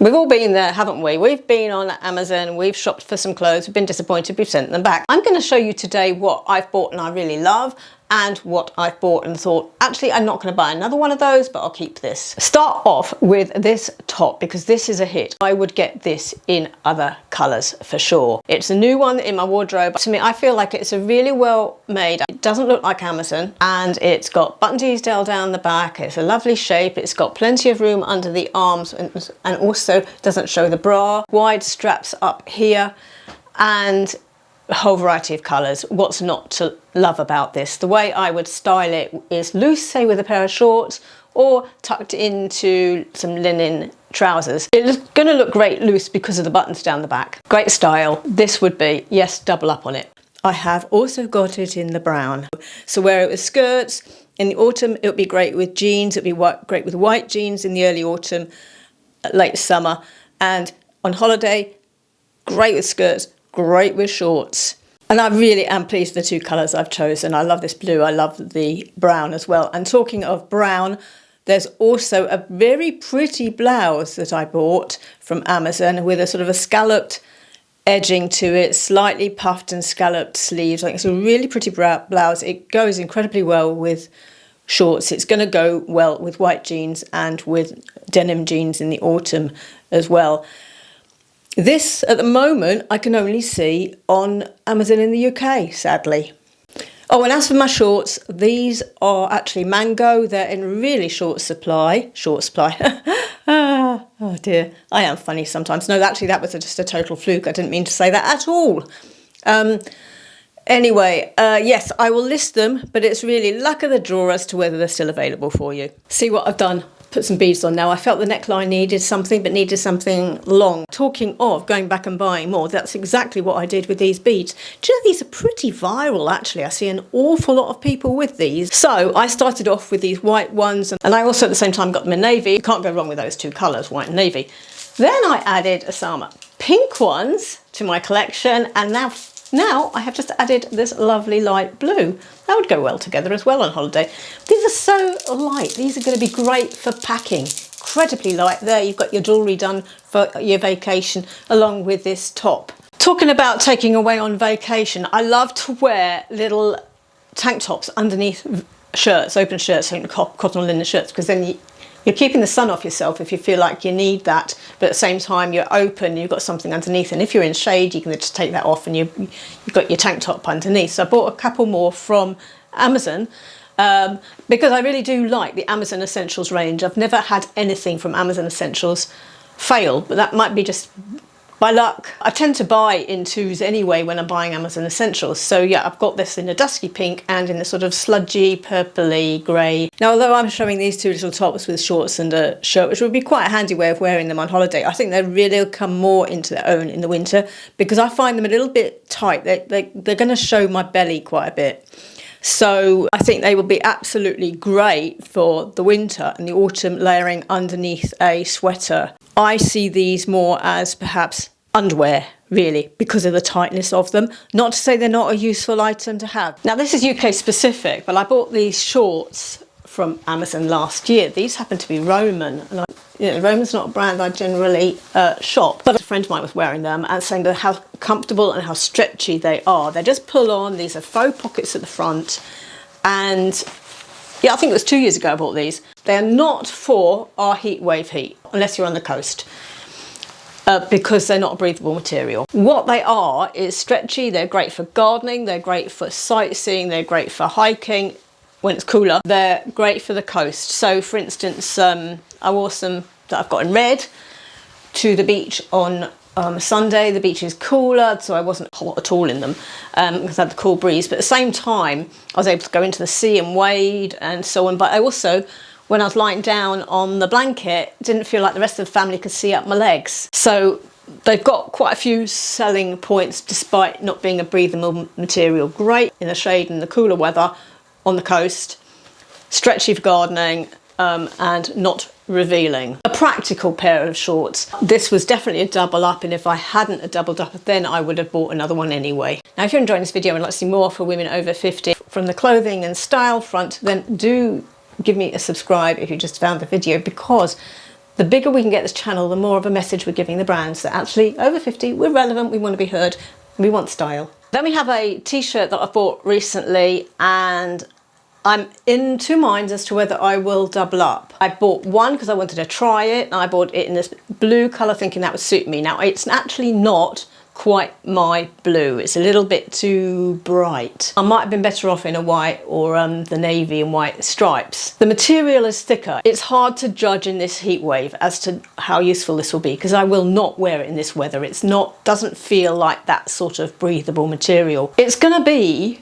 We've all been there, haven't we? We've been on Amazon, we've shopped for some clothes, we've been disappointed, we've sent them back. I'm going to show you today what I've bought and I really love, and what I've bought and thought, actually, I'm not going to buy another one of those, but I'll keep this. Start off with this top, because this is a hit. I would get this in other colours for sure. It's a new one in my wardrobe. To me, I feel like it's a really well made. It doesn't look like Amazon, and it's got button detail down the back. It's a lovely shape. It's got plenty of room under the arms, and also doesn't show the bra. Wide straps up here, and a whole variety of colours. What's not to love about this? The way I would style it is loose, say with a pair of shorts, or tucked into some linen trousers. It's going to look great loose because of the buttons down the back. Great style. This would be, yes, double up on it. I have also got it in the brown. So where it was skirts, in the autumn it would be great with jeans, it would be great with white jeans in the early autumn, late summer, and on holiday, great with skirts, great with shorts. And I really am pleased with the two colours I've chosen. I love this blue, I love the brown as well. And talking of brown, there's also a very pretty blouse that I bought from Amazon with a sort of a scalloped edging to it, slightly puffed and scalloped sleeves. Like, it's a really pretty blouse. It goes incredibly well with shorts. It's going to go well with white jeans and with denim jeans in the autumn as well. This, at the moment, I can only see on Amazon in the UK, sadly. Oh, and as for my shorts, these are actually mango. They're in really short supply. Oh dear, I am funny sometimes. No, actually, that was just a total fluke. I didn't mean to say that at all. Anyway, yes, I will list them, but it's really luck of the draw as to whether they're still available for you. See what I've done. Put some beads on now. I felt the neckline needed something, but needed something long. Talking of going back and buying more, that's exactly what I did with these beads. Do you know, these are pretty viral actually. I see an awful lot of people with these. So I started off with these white ones, and I also at the same time got them in navy. You can't go wrong with those two colours, white and navy. Then I added some pink ones to my collection, and now I have just added this lovely light blue. That would go well together as well on holiday. These are so light. These are going to be great for packing. Incredibly light. There, you've got your jewellery done for your vacation along with this top. Talking about taking away on vacation, I love to wear little tank tops underneath shirts, open shirts, cotton or linen shirts, because then you're keeping the sun off yourself if you feel like you need that, but at the same time you're open, you've got something underneath, and if you're in shade you can just take that off and you've got your tank top underneath. So I bought a couple more from Amazon because I really do like the Amazon Essentials range. I've never had anything from Amazon Essentials fail, but that might be just by luck. I tend to buy in twos anyway when I'm buying Amazon Essentials. So yeah, I've got this in a dusky pink and in a sort of sludgy, purpley grey. Now, although I'm showing these two little tops with shorts and a shirt, which would be quite a handy way of wearing them on holiday, I think they really come more into their own in the winter because I find them a little bit tight. They're going to show my belly quite a bit. So I think they will be absolutely great for the winter and the autumn, layering underneath a sweater. I see these more as perhaps underwear, really, because of the tightness of them. Not to say they're not a useful item to have. Now, this is UK specific, but I bought these shorts from Amazon last year. These happen to be Roman, and Roman's not a brand I generally shop, but a friend of mine was wearing them and saying that how comfortable and how stretchy they are. They just pull on. These are faux pockets at the front, and yeah, I think it was 2 years ago I bought these. They are not for our heat wave heat, unless you're on the coast, because they're not a breathable material. What they are is stretchy. They're great for gardening. They're great for sightseeing. They're great for hiking when it's cooler. They're great for the coast. So for instance, I wore some that I've got in red to the beach on Sunday. The beach is cooler, so I wasn't hot at all in them because I had the cool breeze. But at the same time, I was able to go into the sea and wade and so on. But I also, when I was lying down on the blanket, didn't feel like the rest of the family could see up my legs. So they've got quite a few selling points despite not being a breathable material. Great in the shade and the cooler weather on the coast, stretchy for gardening, and not revealing. A practical pair of shorts. This was definitely a double up, and if I hadn't a doubled up, then I would have bought another one anyway. Now, if you're enjoying this video and like to see more for women over 50 from the clothing and style front, then do give me a subscribe if you just found the video, because The bigger we can get this channel, the more of a message we're giving the brands that actually over 50, we're relevant, we want to be heard, we want style. Then we have a t-shirt that I bought recently, and I'm in two minds as to whether I will double up. I bought one because I wanted to try it, and I bought it in this blue colour thinking that would suit me. Now it's actually not quite my blue, it's a little bit too bright. I might have been better off in a white or the navy and white stripes. The material is thicker. It's hard to judge in this heat wave as to how useful this will be, because I will not wear it in this weather. Doesn't feel like that sort of breathable material. It's gonna be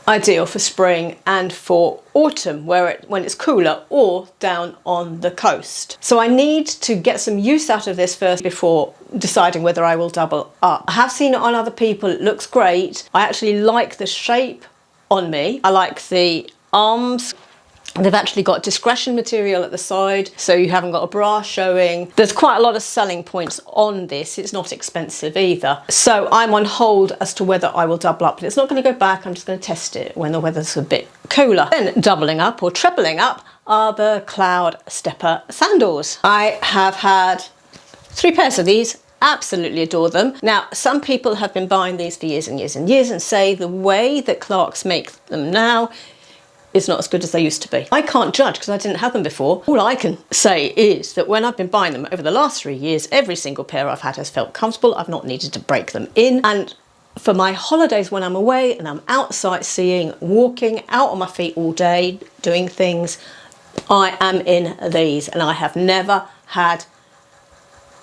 ideal for spring and for autumn, when it's cooler, or down on the coast. So I need to get some use out of this first before deciding whether I will double up. I have seen it on other people, it looks great. I actually like the shape on me. I like the arms. They've actually got discretion material at the side, so you haven't got a bra showing. There's quite a lot of selling points on this. It's not expensive either. So I'm on hold as to whether I will double up. But it's not going to go back. I'm just going to test it when the weather's a bit cooler. Then doubling up or trebling up are the Cloud Stepper sandals. I have had 3 pairs of these. Absolutely adore them. Now, some people have been buying these for years and years and years and say the way that Clarks make them now is not as good as they used to be. I can't judge because I didn't have them before. All I can say is that when I've been buying them over the last 3 years, every single pair I've had has felt comfortable. I've not needed to break them in. And for my holidays when I'm away and I'm out sightseeing, walking out on my feet all day, doing things, I am in these, and I have never had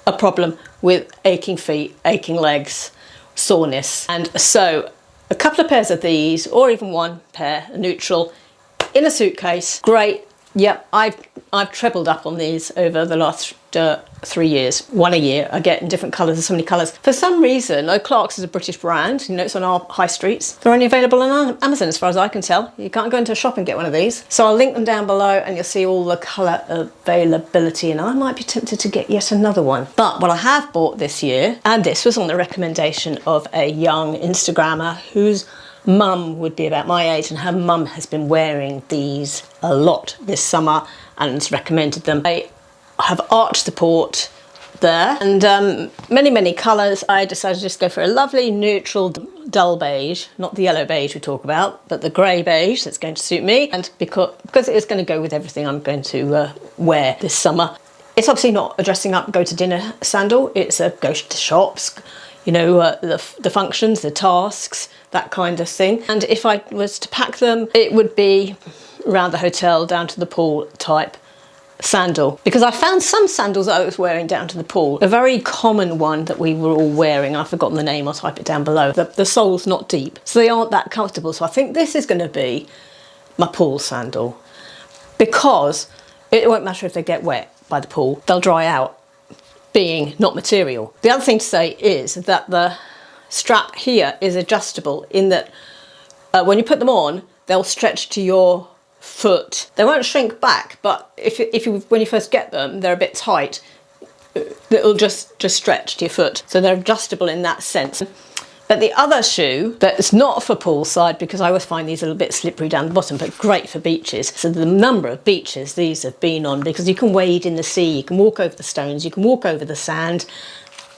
a problem with aching feet, aching legs, soreness. And so a couple of pairs of these, or even one pair, a neutral, in a suitcase, great. Yep, I've trebled up on these over the last 3 years. One a year. I get in different colours, there's so many colours. For some reason, Clarks is a British brand, you know, it's on our high streets. They're only available on Amazon as far as I can tell. You can't go into a shop and get one of these. So I'll link them down below and you'll see all the colour availability, and I might be tempted to get yet another one. But what I have bought this year, and this was on the recommendation of a young Instagrammer whose mum would be about my age, and her mum has been wearing these a lot this summer and has recommended them. I have arch support there, and many colours. I decided to just go for a lovely neutral dull beige, not the yellow beige we talk about, but the grey beige that's going to suit me, and because it is going to go with everything I'm going to wear this summer. It's obviously not a dressing up, go to dinner sandal. It's a go to shops, you know, the functions, the tasks, that kind of thing. And if I was to pack them, it would be around the hotel, down to the pool type sandal. Because I found some sandals that I was wearing down to the pool. A very common one that we were all wearing, I've forgotten the name, I'll type it down below. The sole's not deep, so they aren't that comfortable. So I think this is going to be my pool sandal, because it won't matter if they get wet by the pool, they'll dry out, being not material. The other thing to say is that the strap here is adjustable in that when you put them on, they'll stretch to your foot. They won't shrink back, but when you first get them, they're a bit tight. It'll just stretch to your foot. So they're adjustable in that sense. But the other shoe that's not for poolside, because I always find these a little bit slippery down the bottom, but great for beaches. So the number of beaches these have been on, because you can wade in the sea, you can walk over the stones, you can walk over the sand,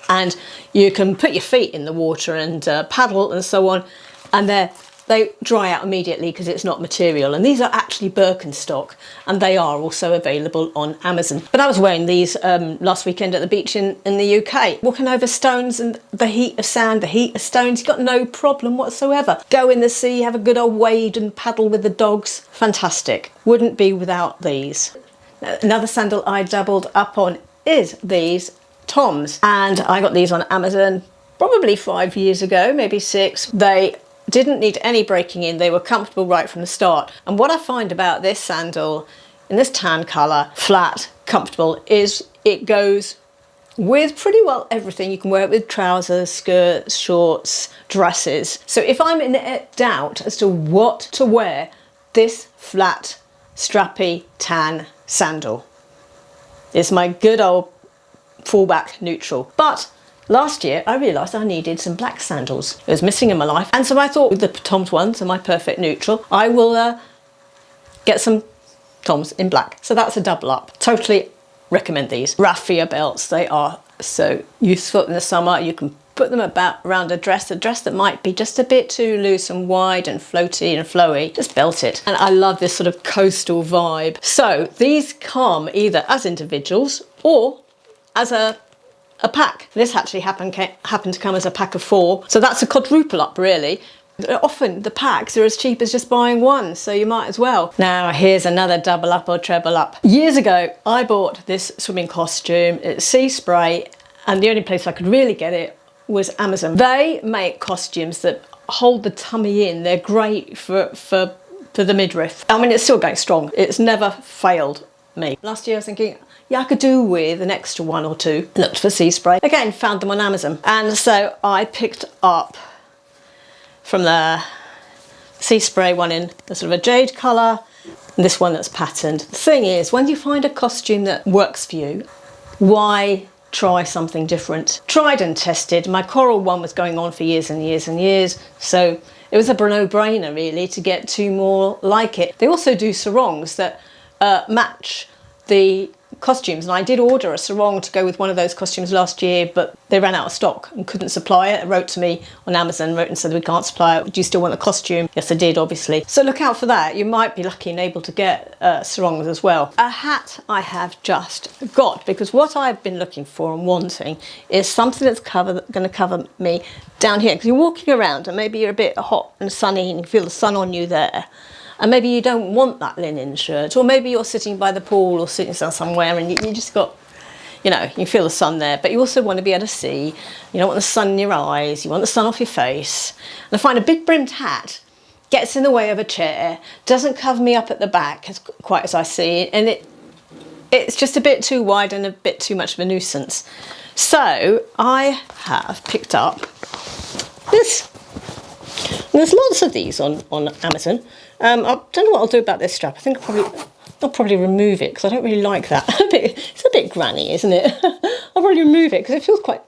and you can put your feet in the water and paddle and so on, and they dry out immediately because it's not material. And these are actually Birkenstock, and they are also available on Amazon. But I was wearing these last weekend at the beach in the UK, walking over stones and the heat of sand, the heat of stones. You've got no problem whatsoever. Go in the sea, have a good old wade and paddle with the dogs. Fantastic. Wouldn't be without these. Another sandal I doubled up on is these Toms, and I got these on Amazon probably 5 years ago, maybe 6. They didn't need any breaking in, they were comfortable right from the start. And what I find about this sandal in this tan colour, flat, comfortable, is it goes with pretty well everything. You can wear it with trousers, skirts, shorts, dresses. So if I'm in doubt as to what to wear, this flat, strappy, tan sandal is my good old fallback neutral. But last year, I realised I needed some black sandals. It was missing in my life. And so I thought the Toms ones are my perfect neutral. I will get some Toms in black. So that's a double up. Totally recommend these. Raffia belts, they are so useful in the summer. You can put them around a dress that might be just a bit too loose and wide and floaty and flowy. Just belt it. And I love this sort of coastal vibe. So these come either as individuals or as a pack. This actually happened to come as a pack of 4. So that's a quadruple up really. Often the packs are as cheap as just buying one, so you might as well. Now here's another double up or treble up. Years ago I bought this swimming costume. It's Seaspray, and the only place I could really get it was Amazon. They make costumes that hold the tummy in. They're great for the midriff. I mean, it's still going strong. It's never failed me. Last year I was thinking, yeah, I could do with an extra 1 or 2. Looked for Seaspray. Again, found them on Amazon. And so I picked up from the Seaspray one in the sort of a jade colour, and this one that's patterned. The thing is, when you find a costume that works for you, why try something different? Tried and tested. My coral one was going on for years and years and years, so it was a no-brainer really to get 2 more like it. They also do sarongs that match the costumes, and I did order a sarong to go with one of those costumes last year, but they ran out of stock and couldn't supply it. It wrote to me on Amazon, wrote and said, we can't supply it. Do you still want the costume? Yes, I did, obviously. So look out for that. You might be lucky and able to get sarongs as well. A hat I have just got, because what I've been looking for and wanting is something that's going to cover me down here, because you're walking around and maybe you're a bit hot and sunny and you feel the sun on you there. And maybe you don't want that linen shirt, or maybe you're sitting by the pool or sitting somewhere and you just got, you know, you feel the sun there, but you also want to be able to see. You don't want the sun in your eyes, you want the sun off your face. And I find a big brimmed hat gets in the way of a chair, doesn't cover me up at the back as quite as I see it, and it's just a bit too wide and a bit too much of a nuisance. So I have picked up this. There's lots of these on Amazon. I don't know what I'll do about this strap. I think I'll probably remove it because I don't really like that. It's a bit granny, isn't it? I'll probably remove it because it feels quite...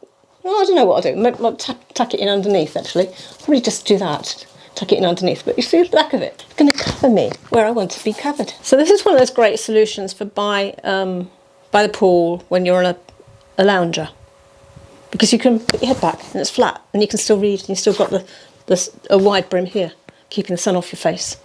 Well, I don't know what I'll do. Maybe I'll tuck it in underneath, actually. I'll probably just do that. Tuck it in underneath. But you see the back of it? It's going to cover me where I want to be covered. So this is one of those great solutions for by the pool when you're on a lounger. Because you can put your head back and it's flat and you can still read and you've still got a wide brim here, keeping the sun off your face.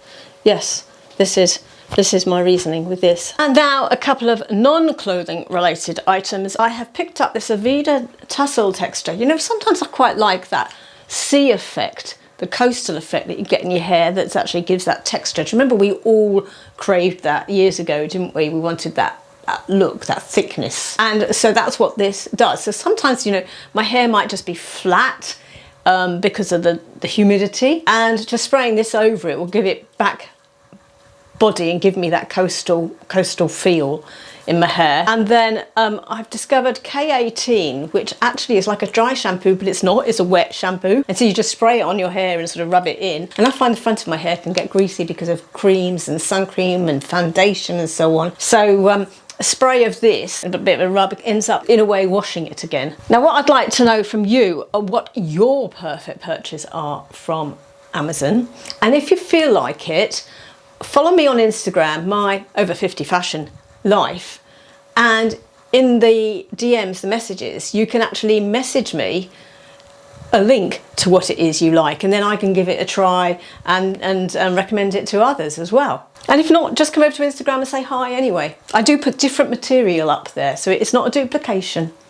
Yes, this is my reasoning with this. And now a couple of non-clothing related items. I have picked up this Aveda tousel texture. You know, sometimes I quite like that sea effect, the coastal effect that you get in your hair that actually gives that texture. Do you remember we all craved that years ago, didn't we? We wanted that look, that thickness. And so that's what this does. So sometimes, you know, my hair might just be flat because of the humidity, and just spraying this over it will give it back body and give me that coastal feel in my hair. And then I've discovered K18, which actually is like a dry shampoo, but it's not, it's a wet shampoo. And so you just spray it on your hair and sort of rub it in. And I find the front of my hair can get greasy because of creams and sun cream and foundation and so on. So a spray of this and a bit of a rub ends up in a way washing it again. Now what I'd like to know from you are what your perfect purchases are from Amazon. And if you feel like it, follow me on Instagram, my over 50 fashion life, and in the DMs, the messages, you can actually message me a link to what it is you like, and then I can give it a try and recommend it to others as well. And if not, just come over to Instagram and say hi anyway. I do put different material up there, so it's not a duplication.